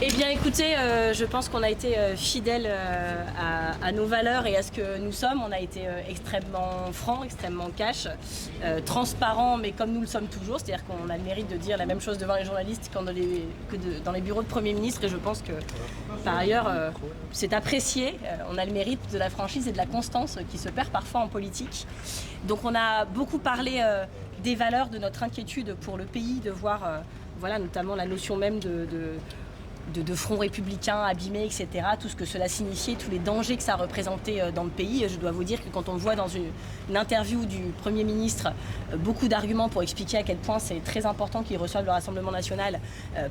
Eh bien écoutez, je pense qu'on a été fidèles à nos valeurs et à ce que nous sommes. On a été extrêmement franc, extrêmement cash, transparent, mais comme nous le sommes toujours. C'est-à-dire qu'on a le mérite de dire la même chose devant les journalistes que dans les bureaux de Premier ministre. Et je pense que par ailleurs, c'est apprécié. On a le mérite de la franchise et de la constance qui se perd parfois en politique. Donc on a beaucoup parlé des valeurs, de notre inquiétude pour le pays, de voir voilà, notamment la notion même de front républicain abîmé, etc. Tout ce que cela signifiait, tous les dangers que ça représentait dans le pays. Je dois vous dire que quand on voit dans une interview du Premier ministre beaucoup d'arguments pour expliquer à quel point c'est très important qu'il reçoive le Rassemblement national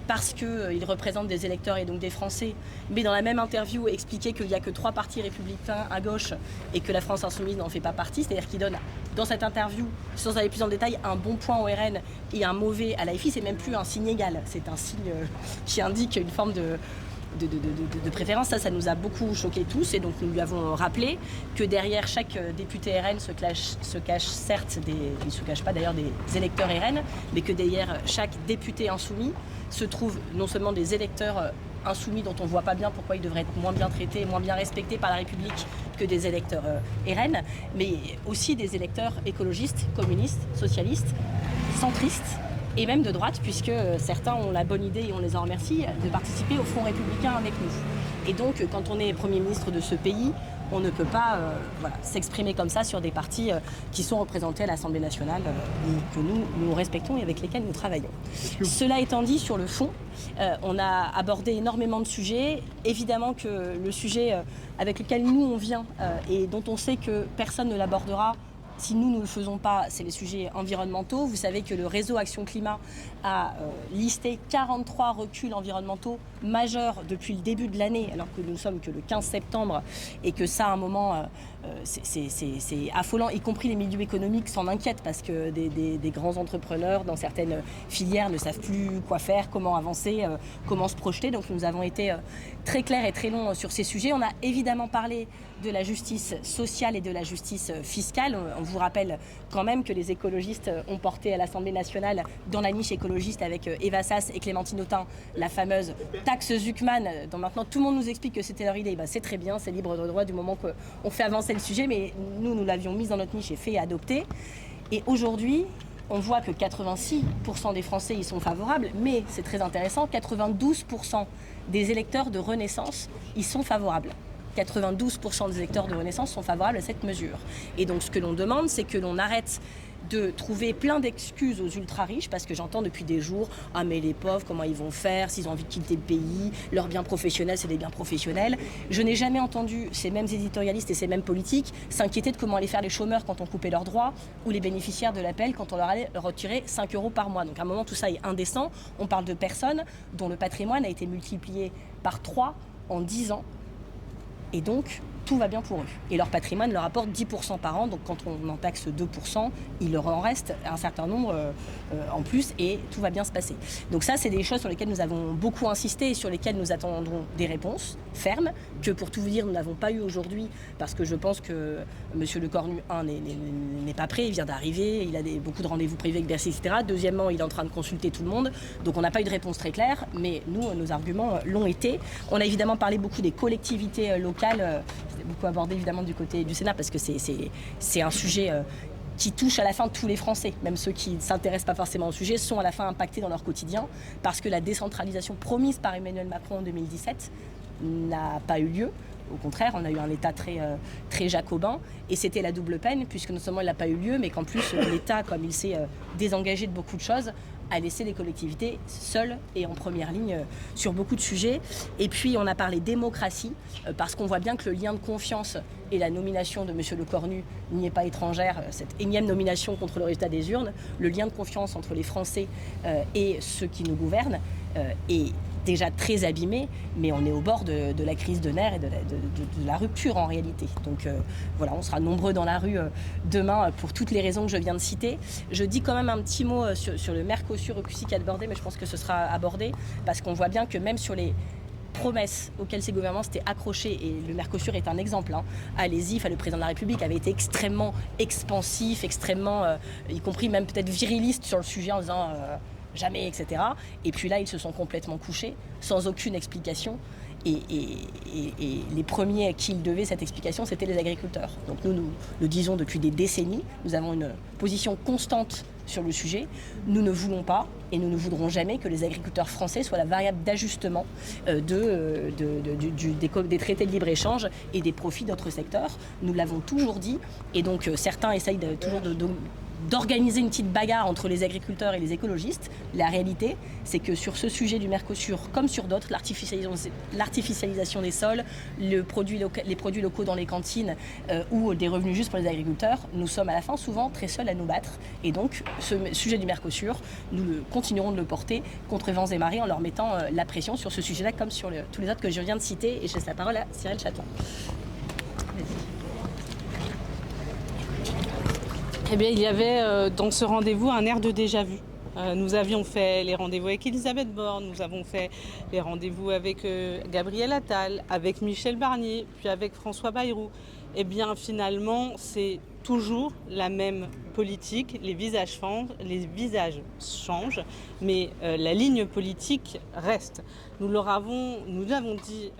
parce qu'il représente des électeurs et donc des Français, mais dans la même interview expliquer qu'il n'y a que 3 partis républicains à gauche et que la France insoumise n'en fait pas partie, c'est-à-dire qu'il donne dans cette interview, sans aller plus en détail, un bon point au RN et un mauvais à l'AFI, c'est même plus un signe égal, c'est un signe qui indique une forme de préférence. Ça nous a beaucoup choqués tous et donc nous lui avons rappelé que derrière chaque député RN se cache certes il ne se cache pas d'ailleurs des électeurs RN, mais que derrière chaque député insoumis se trouvent non seulement des électeurs insoumis dont on ne voit pas bien pourquoi ils devraient être moins bien traités, moins bien respectés par la République que des électeurs RN, mais aussi des électeurs écologistes, communistes, socialistes, centristes, et même de droite, puisque certains ont la bonne idée, et on les en remercie, de participer au Front républicain avec nous. Et donc, quand on est Premier ministre de ce pays, on ne peut pas s'exprimer comme ça sur des partis qui sont représentés à l'Assemblée nationale et que nous respectons et avec lesquels nous travaillons. Cela étant dit, sur le fond, on a abordé énormément de sujets. Évidemment que le sujet avec lequel nous on vient et dont on sait que personne ne l'abordera si nous ne le faisons pas, c'est les sujets environnementaux. Vous savez que le réseau Action Climat a listé 43 reculs environnementaux majeurs depuis le début de l'année, alors que nous ne sommes que le 15 septembre et que ça, à un moment, c'est affolant, y compris les milieux économiques s'en inquiètent parce que des grands entrepreneurs dans certaines filières ne savent plus quoi faire, comment avancer, comment se projeter. Donc nous avons été très clairs et très longs sur ces sujets. On a évidemment parlé de la justice sociale et de la justice fiscale. On vous rappelle quand même que les écologistes ont porté à l'Assemblée nationale, dans la niche écologiste avec Eva Sass et Clémentine Autain, la fameuse taxe Zuckman, dont maintenant tout le monde nous explique que c'était leur idée. C'est très bien, c'est libre de droit du moment qu'on fait avancer le sujet, mais nous l'avions mise dans notre niche et fait adopter. Et aujourd'hui, on voit que 86% des Français y sont favorables, mais c'est très intéressant, 92% des électeurs de Renaissance y sont favorables. 92% des électeurs de Renaissance sont favorables à cette mesure. Et donc ce que l'on demande, c'est que l'on arrête de trouver plein d'excuses aux ultra-riches, parce que j'entends depuis des jours « Ah mais les pauvres, comment ils vont faire s'ils ont envie de quitter le pays, leurs biens professionnels, c'est des biens professionnels ». Je n'ai jamais entendu ces mêmes éditorialistes et ces mêmes politiques s'inquiéter de comment allaient faire les chômeurs quand on coupait leurs droits, ou les bénéficiaires de l'APL quand on leur allait retirer 5 € par mois. Donc à un moment, tout ça est indécent. On parle de personnes dont le patrimoine a été multiplié par 3 en 10 ans. Et donc, tout va bien pour eux. Et leur patrimoine leur apporte 10% par an. Donc quand on en taxe 2%, il leur en reste un certain nombre en plus et tout va bien se passer. Donc ça, c'est des choses sur lesquelles nous avons beaucoup insisté et sur lesquelles nous attendrons des réponses fermes, que pour tout vous dire, nous n'avons pas eu aujourd'hui, parce que je pense que M. Lecornu, n'est pas prêt, il vient d'arriver, il a beaucoup de rendez-vous privés avec Bercy, etc. Deuxièmement, il est en train de consulter tout le monde. Donc on n'a pas eu de réponse très claire, mais nous, nos arguments l'ont été. On a évidemment parlé beaucoup des collectivités locales, beaucoup abordé évidemment du côté du Sénat, parce que c'est un sujet qui touche à la fin tous les Français, même ceux qui ne s'intéressent pas forcément au sujet, sont à la fin impactés dans leur quotidien, parce que la décentralisation promise par Emmanuel Macron en 2017 n'a pas eu lieu. Au contraire, on a eu un État très jacobin, et c'était la double peine, puisque non seulement il n'a pas eu lieu, mais qu'en plus l'État, comme il s'est désengagé de beaucoup de choses, a laissé les collectivités seules et en première ligne sur beaucoup de sujets. Et puis on a parlé démocratie, parce qu'on voit bien que le lien de confiance et la nomination de M. Lecornu n'y est pas étrangère, cette énième nomination contre le résultat des urnes, le lien de confiance entre les Français et ceux qui nous gouvernent est déjà très abîmé, mais on est au bord de la crise de nerfs et de la rupture en réalité. Donc voilà, on sera nombreux dans la rue demain pour toutes les raisons que je viens de citer. Je dis quand même un petit mot sur le Mercosur aussi qui est abordé, mais je pense que ce sera abordé, parce qu'on voit bien que même sur les promesses auxquelles ces gouvernements s'étaient accrochés, et le Mercosur est un exemple, allez-y, le président de la République avait été extrêmement expansif, extrêmement, y compris même peut-être viriliste sur le sujet en disant jamais, etc. Et puis là, ils se sont complètement couchés, sans aucune explication. Et les premiers à qui ils devaient cette explication, c'était les agriculteurs. Donc nous le disons depuis des décennies, nous avons une position constante sur le sujet. Nous ne voulons pas et nous ne voudrons jamais que les agriculteurs français soient la variable d'ajustement des traités de libre-échange et des profits d'autres secteurs. Nous l'avons toujours dit et donc certains essayent d'organiser une petite bagarre entre les agriculteurs et les écologistes. La réalité, c'est que sur ce sujet du Mercosur, comme sur d'autres, l'artificialisation des sols, les produits locaux dans les cantines ou des revenus justes pour les agriculteurs, nous sommes à la fin souvent très seuls à nous battre. Et donc, ce sujet du Mercosur, nous continuerons de le porter contre vents et marées en leur mettant la pression sur ce sujet-là comme sur tous les autres que je viens de citer. Et je laisse la parole à Cyril Chatelain. Eh bien, il y avait dans ce rendez-vous un air de déjà-vu. Nous avions fait les rendez-vous avec Elisabeth Borne, nous avons fait les rendez-vous avec Gabriel Attal, avec Michel Barnier, puis avec François Bayrou. Eh bien, finalement, c'est toujours la même politique, les visages changent, mais la ligne politique reste. Nous avons dit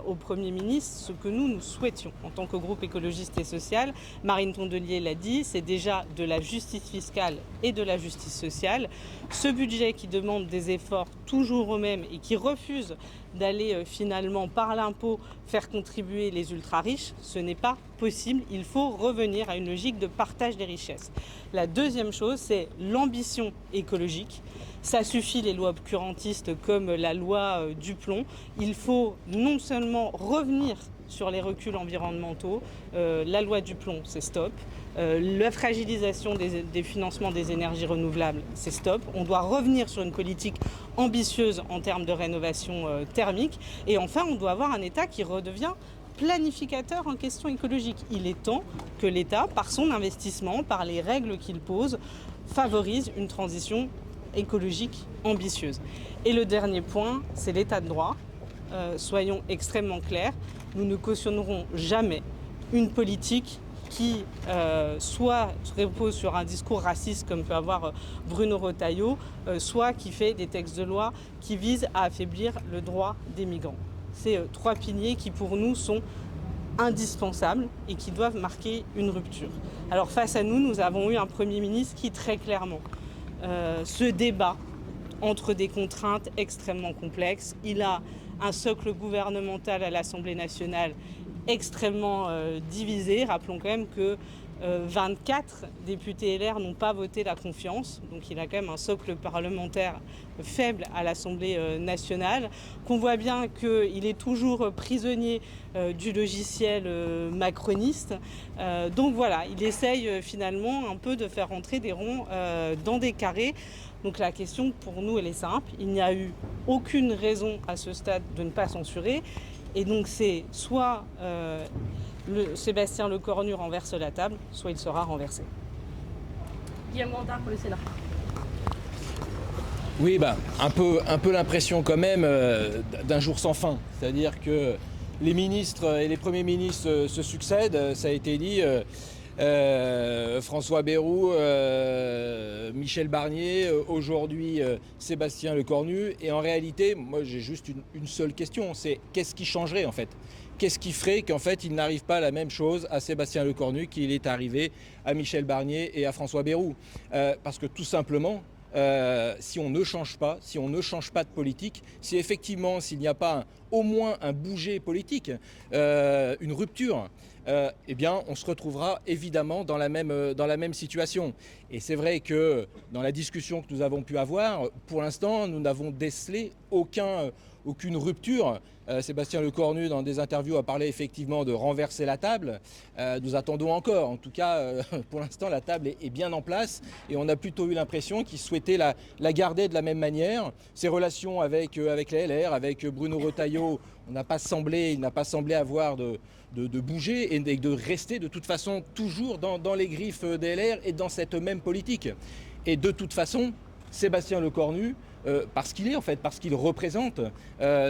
au Premier ministre ce que nous souhaitions en tant que groupe écologiste et social. Marine Tondelier l'a dit, c'est déjà de la justice fiscale et de la justice sociale. Ce budget qui demande des efforts toujours aux mêmes et qui refuse d'aller finalement par l'impôt faire contribuer les ultra-riches, ce n'est pas possible. Il faut revenir à une logique de partage des richesses. La deuxième chose, c'est l'ambition écologique. Ça suffit les lois obscurantistes comme la loi du plomb. Il faut non seulement revenir sur les reculs environnementaux, la loi du plomb, c'est stop. La fragilisation des financements des énergies renouvelables, c'est stop. On doit revenir sur une politique ambitieuse en termes de rénovation thermique. Et enfin, on doit avoir un État qui redevient planificateur en question écologique. Il est temps que l'État, par son investissement, par les règles qu'il pose, favorise une transition écologique ambitieuse. Et le dernier point, c'est l'état de droit. Soyons extrêmement clairs, nous ne cautionnerons jamais une politique qui soit repose sur un discours raciste comme peut avoir Bruno Retailleau, soit qui fait des textes de loi qui visent à affaiblir le droit des migrants. C'est trois piliers qui pour nous sont indispensables et qui doivent marquer une rupture. Alors face à nous, nous avons eu un Premier ministre qui très clairement se débat entre des contraintes extrêmement complexes. Il a un socle gouvernemental à l'Assemblée nationale extrêmement divisé. Rappelons quand même que 24 députés LR n'ont pas voté la confiance, donc il a quand même un socle parlementaire faible à l'Assemblée nationale, qu'on voit bien qu'il est toujours prisonnier du logiciel macroniste. Donc voilà, il essaye finalement un peu de faire rentrer des ronds dans des carrés. Donc la question pour nous elle est simple, il n'y a eu aucune raison à ce stade de ne pas censurer. Et donc c'est soit Sébastien Lecornu renverse la table, soit il sera renversé. Guillaume Gontard pour le Sénat. Oui, un peu l'impression quand même d'un jour sans fin. C'est-à-dire que les ministres et les premiers ministres se succèdent, ça a été dit. François Bayrou, Michel Barnier, aujourd'hui Sébastien Lecornu. Et en réalité, moi j'ai juste une seule question, c'est qu'est-ce qui changerait en fait ? Qu'est-ce qui ferait qu'en fait il n'arrive pas la même chose à Sébastien Lecornu qu'il est arrivé à Michel Barnier et à François Bayrou ? Parce que tout simplement, si on ne change pas, si on ne change pas de politique, si effectivement s'il n'y a pas au moins un bouger politique, une rupture, eh bien on se retrouvera évidemment dans la même situation. Et c'est vrai que dans la discussion que nous avons pu avoir, pour l'instant nous n'avons décelé aucune rupture. Sébastien Lecornu, dans des interviews, a parlé effectivement de renverser la table. Nous attendons encore. En tout cas, pour l'instant, la table est bien en place et on a plutôt eu l'impression qu'il souhaitait la garder de la même manière. Ses relations avec les LR, avec Bruno Retailleau, il n'a pas semblé avoir de bouger et de rester de toute façon toujours dans les griffes des LR et dans cette même politique. Et de toute façon, Sébastien Lecornu parce qu'il est en fait, parce qu'il représente,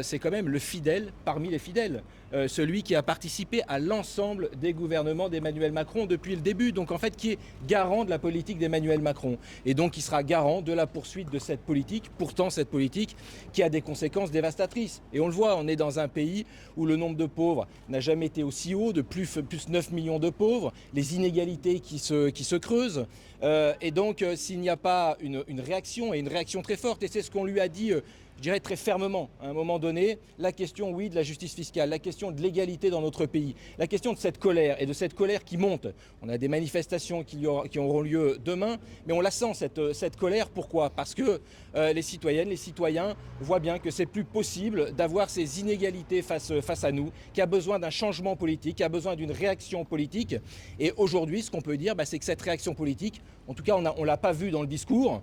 c'est quand même le fidèle parmi les fidèles. Celui qui a participé à l'ensemble des gouvernements d'Emmanuel Macron depuis le début, donc en fait qui est garant de la politique d'Emmanuel Macron et donc qui sera garant de la poursuite de cette politique, pourtant cette politique qui a des conséquences dévastatrices. Et on le voit, on est dans un pays où le nombre de pauvres n'a jamais été aussi haut, de plus 9 millions de pauvres, les inégalités qui se creusent, et donc s'il n'y a pas une réaction, et une réaction très forte, et c'est ce qu'on lui a dit, je dirais très fermement, à un moment donné, la question, oui, de la justice fiscale, la question de l'égalité dans notre pays, la question de cette colère, et de cette colère qui monte. On a des manifestations qui auront lieu demain, mais on la sent, cette colère. Pourquoi ? Parce que les citoyennes, les citoyens voient bien que c'est plus possible d'avoir ces inégalités face à nous, qui a besoin d'un changement politique, qui a besoin d'une réaction politique. Et aujourd'hui, ce qu'on peut dire, c'est que cette réaction politique, en tout cas, on ne l'a pas vue dans le discours.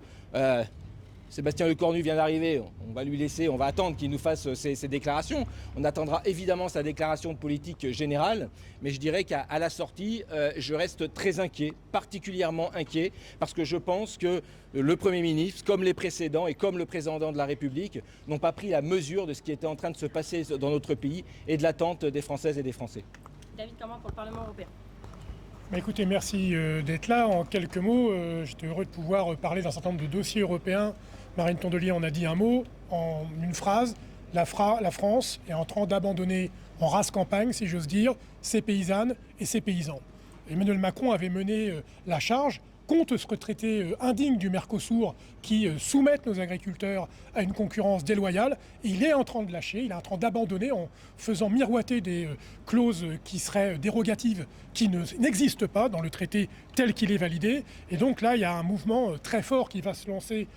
Sébastien Lecornu vient d'arriver, on va lui laisser, on va attendre qu'il nous fasse ses déclarations. On attendra évidemment sa déclaration de politique générale, mais je dirais qu'à la sortie, je reste très inquiet, particulièrement inquiet, parce que je pense que le Premier ministre, comme les précédents et comme le Président de la République, n'ont pas pris la mesure de ce qui était en train de se passer dans notre pays et de l'attente des Françaises et des Français. David Cameron pour le Parlement européen. Écoutez, merci d'être là. En quelques mots, j'étais heureux de pouvoir parler d'un certain nombre de dossiers européens. Marine Tondelier en a dit un mot, en une phrase. La France est en train d'abandonner en rase campagne, si j'ose dire, ses paysannes et ses paysans. Emmanuel Macron avait mené la charge contre ce traité indigne du Mercosur qui soumettent nos agriculteurs à une concurrence déloyale. Et il est en train de lâcher, il est en train d'abandonner en faisant miroiter des clauses qui seraient dérogatives, qui n'existent pas dans le traité tel qu'il est validé. Et donc là, il y a un mouvement très fort qui va se lancer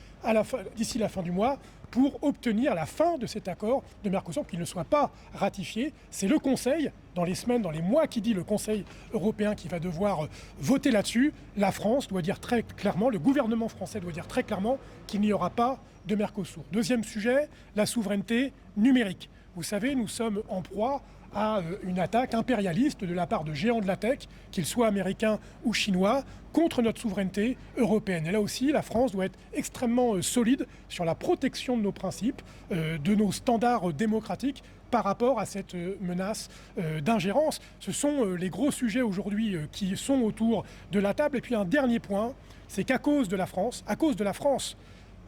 d'ici la fin du mois pour obtenir la fin de cet accord de Mercosur, qu'il ne soit pas ratifié. C'est le Conseil, dans les semaines, dans les mois qui dit le Conseil européen qui va devoir voter là-dessus. La France doit dire très clairement, le gouvernement français doit dire très clairement qu'il n'y aura pas de Mercosur. Deuxième sujet, la souveraineté numérique. Vous savez, nous sommes en proie à une attaque impérialiste de la part de géants de la tech, qu'ils soient américains ou chinois, contre notre souveraineté européenne. Et là aussi, la France doit être extrêmement solide sur la protection de nos principes, de nos standards démocratiques par rapport à cette menace d'ingérence. Ce sont les gros sujets aujourd'hui qui sont autour de la table. Et puis un dernier point, c'est qu'à cause de la France,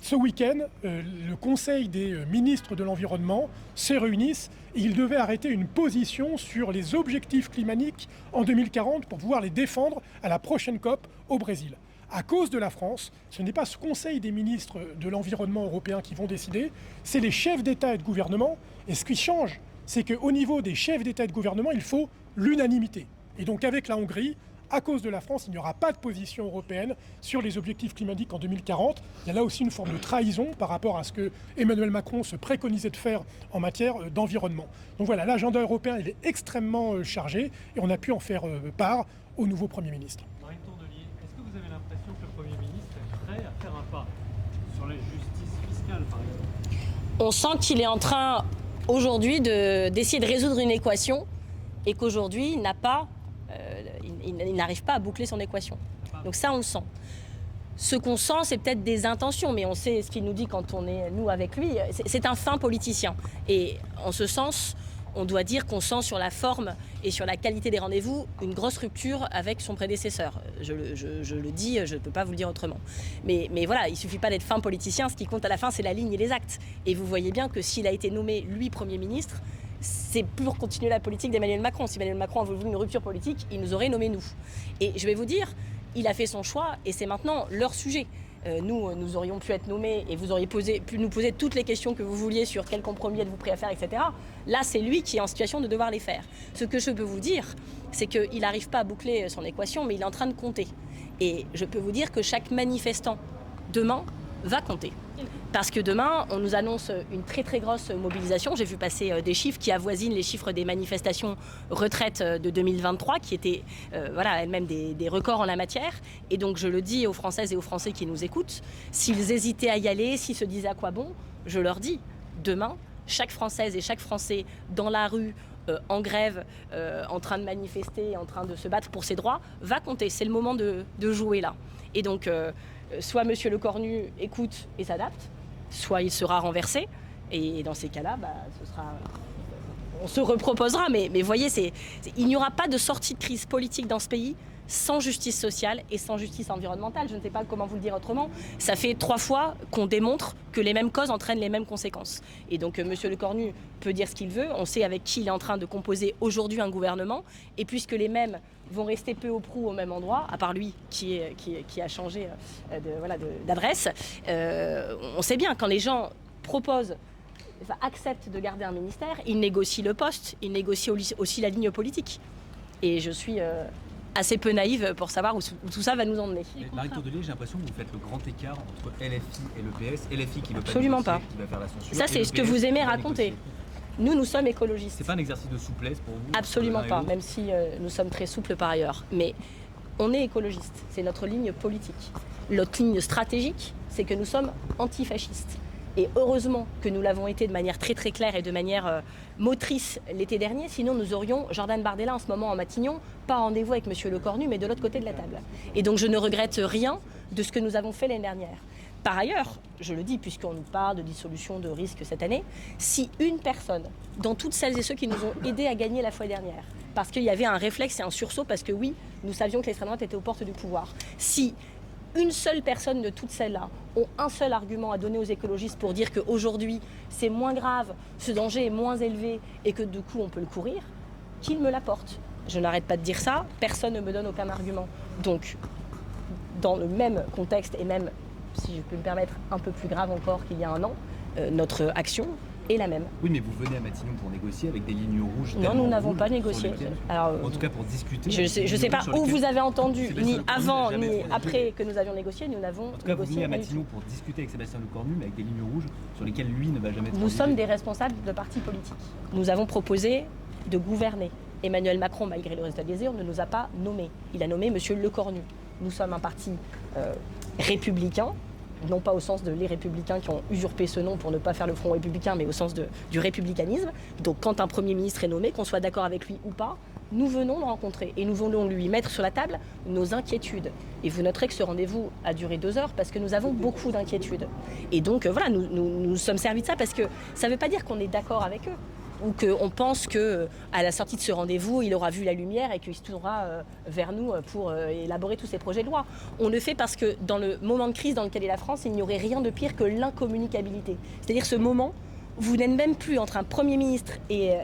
ce week-end, le Conseil des ministres de l'Environnement se réunissent et ils devaient arrêter une position sur les objectifs climatiques en 2040 pour pouvoir les défendre à la prochaine COP au Brésil. À cause de la France, ce n'est pas ce Conseil des ministres de l'Environnement européen qui vont décider, c'est les chefs d'État et de gouvernement. Et ce qui change, c'est qu'au niveau des chefs d'État et de gouvernement, il faut l'unanimité. Et donc avec la Hongrie, à cause de la France, il n'y aura pas de position européenne sur les objectifs climatiques en 2040. Il y a là aussi une forme de trahison par rapport à ce que Emmanuel Macron se préconisait de faire en matière d'environnement. Donc voilà, l'agenda européen il est extrêmement chargé et on a pu en faire part au nouveau Premier ministre. Marine Tondelier, est-ce que vous avez l'impression que le Premier ministre est prêt à faire un pas sur la justice fiscale, par exemple ? On sent qu'il est en train aujourd'hui d'essayer de résoudre une équation et qu'aujourd'hui il n'arrive pas à boucler son équation. Donc ça, on le sent. Ce qu'on sent, c'est peut-être des intentions, mais on sait ce qu'il nous dit quand on est, nous, avec lui. C'est un fin politicien. Et en ce sens, on doit dire qu'on sent sur la forme et sur la qualité des rendez-vous une grosse rupture avec son prédécesseur. Je le dis, je ne peux pas vous le dire autrement. Mais voilà, il ne suffit pas d'être fin politicien. Ce qui compte à la fin, c'est la ligne et les actes. Et vous voyez bien que s'il a été nommé, lui, Premier ministre, c'est pour continuer la politique d'Emmanuel Macron. Si Emmanuel Macron avait voulu une rupture politique, il nous aurait nommé nous. Et je vais vous dire, il a fait son choix et c'est maintenant leur sujet. Nous aurions pu être nommés et vous auriez pu nous poser toutes les questions que vous vouliez sur quel compromis êtes-vous prêt à faire, etc. Là, c'est lui qui est en situation de devoir les faire. Ce que je peux vous dire, c'est qu'il n'arrive pas à boucler son équation, mais il est en train de compter. Et je peux vous dire que chaque manifestant, demain, va compter. Parce que demain, on nous annonce une très très grosse mobilisation. J'ai vu passer des chiffres qui avoisinent les chiffres des manifestations retraite de 2023, qui étaient elles-mêmes des records en la matière. Et donc je le dis aux Françaises et aux Français qui nous écoutent, s'ils hésitaient à y aller, s'ils se disaient à quoi bon, je leur dis, demain, chaque Française et chaque Français dans la rue, en grève, en train de manifester, en train de se battre pour ses droits, va compter. C'est le moment de jouer là. Et donc, soit Monsieur Lecornu écoute et s'adapte, soit il sera renversé. Et dans ces cas-là, on se reproposera. Mais voyez, il n'y aura pas de sortie de crise politique dans ce pays sans justice sociale et sans justice environnementale. Je ne sais pas comment vous le dire autrement. Ça fait 3 fois qu'on démontre que les mêmes causes entraînent les mêmes conséquences. Et donc M. Lecornu peut dire ce qu'il veut. On sait avec qui il est en train de composer aujourd'hui un gouvernement. Et puisque les mêmes vont rester peu ou prou au même endroit, à part lui qui a changé d'adresse, on sait bien, quand les gens acceptent de garder un ministère, ils négocient le poste, ils négocient aussi la ligne politique. Et je suis assez peu naïve pour savoir où tout ça va nous emmener. Marie Tondelier, j'ai l'impression que vous faites le grand écart entre LFI et le PS. LFI qui veut pas Absolument négocier, pas. qui va faire la censure. Ça, c'est ce que vous aimez raconter. Nous sommes écologistes. C'est pas un exercice de souplesse pour vous? Absolument pas, même si nous sommes très souples par ailleurs. Mais on est écologiste, c'est notre ligne politique. Notre ligne stratégique, c'est que nous sommes antifascistes. Et heureusement que nous l'avons été de manière très très claire et de manière motrice l'été dernier, sinon nous aurions Jordan Bardella en ce moment en Matignon, pas en rendez-vous avec M. Lecornu, mais de l'autre côté de la table. Et donc je ne regrette rien de ce que nous avons fait l'année dernière. Par ailleurs, je le dis puisqu'on nous parle de dissolution de risque cette année, si une personne, dans toutes celles et ceux qui nous ont aidés à gagner la fois dernière, parce qu'il y avait un réflexe et un sursaut, parce que oui, nous savions que l'extrême droite était aux portes du pouvoir, si une seule personne de toutes celles-là ont un seul argument à donner aux écologistes pour dire qu'aujourd'hui c'est moins grave, ce danger est moins élevé et que du coup on peut le courir, qu'ils me l'apportent. Je n'arrête pas de dire ça, personne ne me donne aucun argument. Donc, dans le même contexte et même, si je peux me permettre, un peu plus grave encore qu'il y a un an, notre action est la même. Oui, mais vous venez à Matignon pour négocier avec des lignes rouges. Non, nous n'avons pas négocié. Alors, en tout cas, pour discuter. Je ne sais pas où vous avez entendu, ni avant ni après que nous avions négocié, nous n'avons négocié. En tout cas, vous venez à Matignon pour discuter avec Sébastien Lecornu, mais avec des lignes rouges sur lesquelles lui ne va jamais transiger. Nous sommes des responsables de partis politiques. Nous avons proposé de gouverner. Emmanuel Macron, malgré le résultat des urnes, ne nous a pas nommés. Il a nommé M. Lecornu. Nous sommes un parti républicain, non pas au sens de les républicains qui ont usurpé ce nom pour ne pas faire le front républicain, mais au sens du républicanisme. Donc quand un Premier ministre est nommé, qu'on soit d'accord avec lui ou pas, nous venons le rencontrer et nous voulons lui mettre sur la table nos inquiétudes. Et vous noterez que ce rendez-vous a duré 2 heures parce que nous avons beaucoup d'inquiétudes. Et donc voilà, nous sommes servis de ça parce que ça ne veut pas dire qu'on est d'accord avec eux, ou qu'on pense qu'à la sortie de ce rendez-vous, il aura vu la lumière et qu'il se tournera vers nous pour élaborer tous ces projets de loi. On le fait parce que dans le moment de crise dans lequel est la France, il n'y aurait rien de pire que l'incommunicabilité. C'est-à-dire ce moment où vous n'êtes même plus entre un Premier ministre et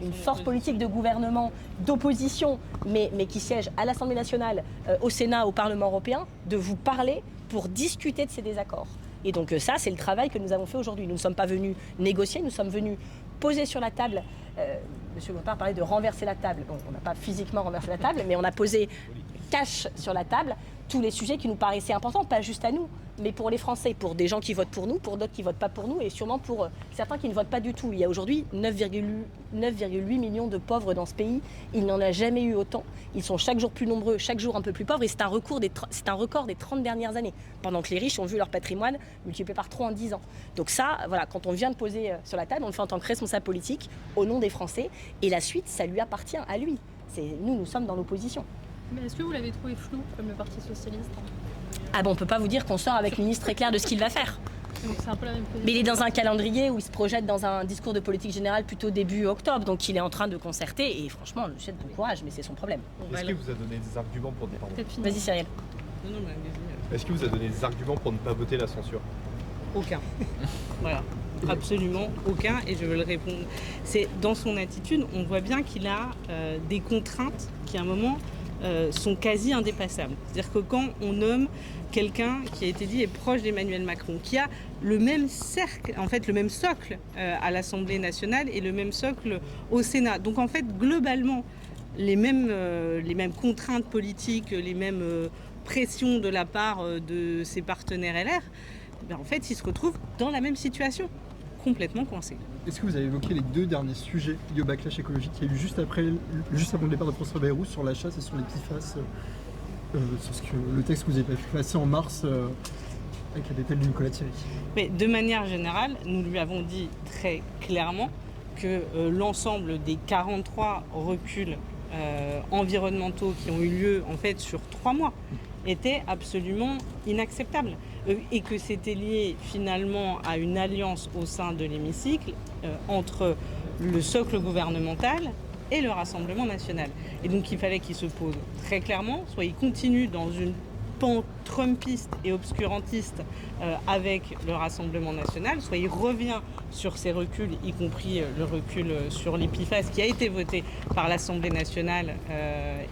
une force politique de gouvernement, d'opposition, mais qui siège à l'Assemblée nationale, au Sénat, au Parlement européen, de vous parler pour discuter de ces désaccords. Et donc ça, c'est le travail que nous avons fait aujourd'hui. Nous ne sommes pas venus négocier, nous sommes venus poser sur la table. Monsieur Gontard parlait de renverser la table. Bon, on n'a pas physiquement renversé la table, mais on a posé cash sur la table tous les sujets qui nous paraissaient importants, pas juste à nous, mais pour les Français, pour des gens qui votent pour nous, pour d'autres qui ne votent pas pour nous, et sûrement pour certains qui ne votent pas du tout. Il y a aujourd'hui 9,8 millions de pauvres dans ce pays. Il n'y en a jamais eu autant. Ils sont chaque jour plus nombreux, chaque jour un peu plus pauvres, et c'est un record des 30 dernières années, pendant que les riches ont vu leur patrimoine multiplié par 3 en 10 ans. Donc ça, voilà, quand on vient de poser sur la table, on le fait en tant que responsable politique, au nom des Français, et la suite, ça lui appartient à lui. Nous sommes dans l'opposition. Mais est-ce que vous l'avez trouvé flou, comme le Parti Socialiste? Ah bon, on ne peut pas vous dire qu'on sort avec une liste très claire de ce qu'il va faire. Donc c'est un peu la même position. Mais il est dans un calendrier où il se projette dans un discours de politique générale plutôt début octobre. Donc il est en train de concerter et franchement, je lui souhaite bon courage, mais c'est son problème. Est-ce qu'il vous a donné des arguments pour... Vas-y Cyril. Est-ce qu'il vous a donné des arguments pour ne pas voter la censure? Aucun. Voilà. Absolument aucun, et je veux le répondre. C'est dans son attitude, on voit bien qu'il a des contraintes qui à un moment sont quasi indépassables. C'est-à-dire que quand on nomme quelqu'un qui a été dit est proche d'Emmanuel Macron, qui a le même cercle, en fait le même socle à l'Assemblée nationale et le même socle au Sénat. Donc en fait globalement les mêmes contraintes politiques, les mêmes pressions de la part de ses partenaires LR, en fait ils se retrouvent dans la même situation, complètement coincés. Est-ce que vous avez évoqué les 2 derniers sujets liés au backlash écologique qu'il y a eu juste avant le départ de François Bayrou sur la chasse et sur les PFAS, sur le texte que vous avez fait passer en mars avec la détail de Nicolas Thierry? Mais de manière générale, nous lui avons dit très clairement que l'ensemble des 43 reculs environnementaux qui ont eu lieu en fait sur 3 mois étaient absolument inacceptables. et que c'était lié finalement à une alliance au sein de l'hémicycle entre le socle gouvernemental et le Rassemblement national. Et donc il fallait qu'il se pose très clairement, soit il continue dans une pente trumpiste et obscurantiste avec le Rassemblement national, soit il revient sur ses reculs, y compris le recul sur l'EPIFAS qui a été voté par l'Assemblée nationale,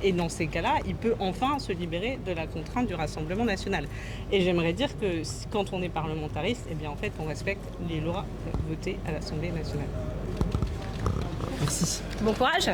et dans ces cas-là, il peut enfin se libérer de la contrainte du Rassemblement national. Et j'aimerais dire que quand on est parlementariste, eh bien en fait on respecte les lois votées à l'Assemblée nationale. Merci. Bon courage.